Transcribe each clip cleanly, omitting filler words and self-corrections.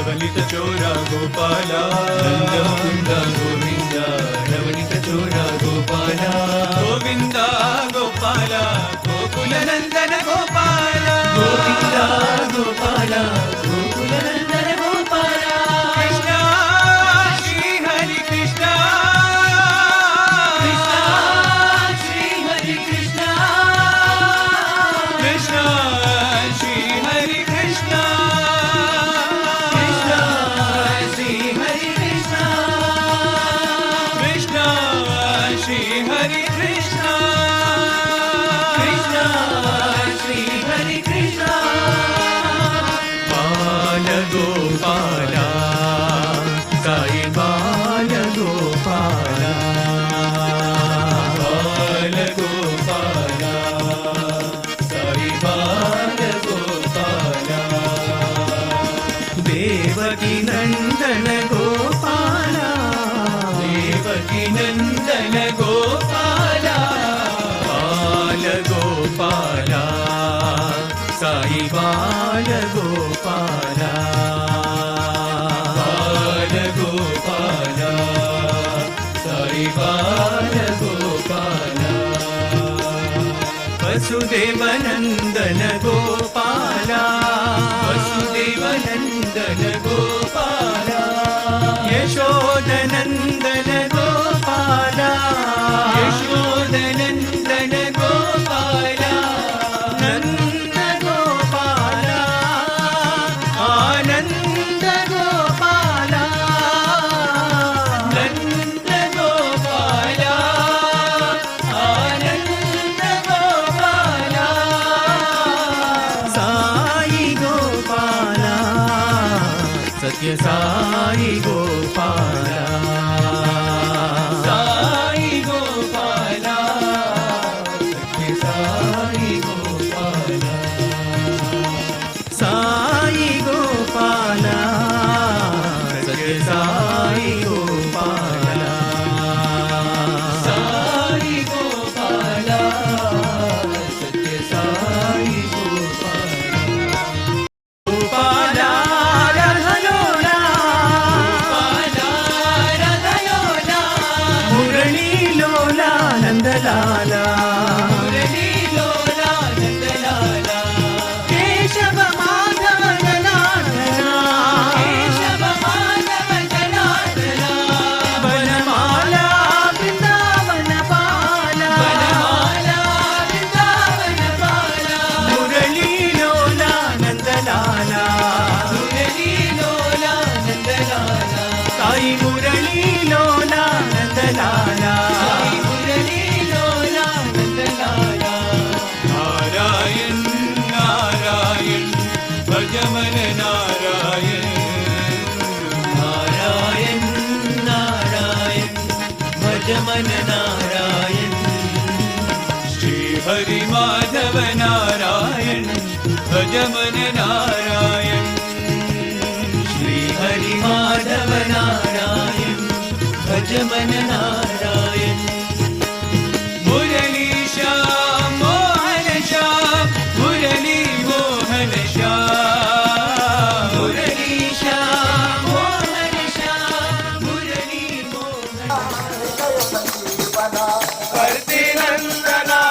नवनीत चोरा गोपाला नंद मुकुंद गोविंदा नवनीत चोरा गोपाला गोविंदा गोपाला गोकुल नंदन गोपाला गोविंदा गोपाला गोकुल नंदन गोपाला कृष्णा श्री हरि कृष्णा कृष्णा श्री हरि कृष्णा कृष्णा श्री हरि कृष्णा कृष्णा श्री हरि कृष्णा कृष्णा श्री हरि कृष्णा कृष्णा श्री हरि कृष्णा बाल गोपाला साई बाल गोपाला बाल गोपाला साई बाल गोपाला देवकी नंदन गोपाला देवकी नंदन गोपाला बाल गोपाला साई बाल गोपाला बाल गोपाला साई बाल गोपाला वसुदेव नंदन गोपाला वसुदेव नंदन गोपाला यशोदनंदन गोपाला यशोदनंदन गोपाला नंद गोपाला आनंद गोपाला नंद गोपाला आनंद गोपाला साई गोपाला सत्य साई गोपाला साई गोपाला सत्य साई गोपाला साई गोपाला सत्य साई गोपाला साई गोपाला सत्य साई गोपाला गोपाला राधालोला गोपाला राधालोला मुरली लोला नंदलाला मुरली लोला नंदलाला केशव माधव जनार्दना केशव माधव जनार्दना वनमाला वृंदावन पाला वनमाला वृंदावन पाला मुरली लोला नंदलाला मुरली लोला नंदलाला साई मुरली लोला नंदलाला साई मुरली लोला नंदलाला नारायण नारायण भजमन नारायण नारायण नारायण भजमन नारायण श्री हरि माधव नारायण भजमन नारायण श्री हरि माधव नारायण भजमन नारायण मुरली श्याम मोहन श्याम मुरली मोहन श्याम मुरली श्याम मोहन श्याम मुरली मोहन करते नंदना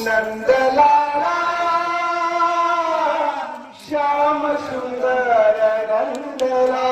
नंदलाला श्याम सुंदर नंदलाला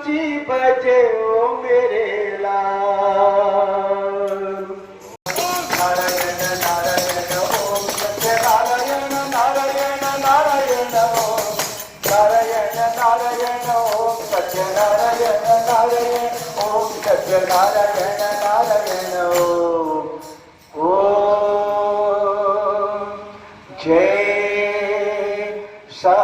जी बजे ओ मेरे लाल नारायण नारायण ओम सत्य नारायण नारायण नारायण ओम नारायण नारायण ओम सत्य नारायण नारायण ओम सत्य नारायण नारायण ओम जय सा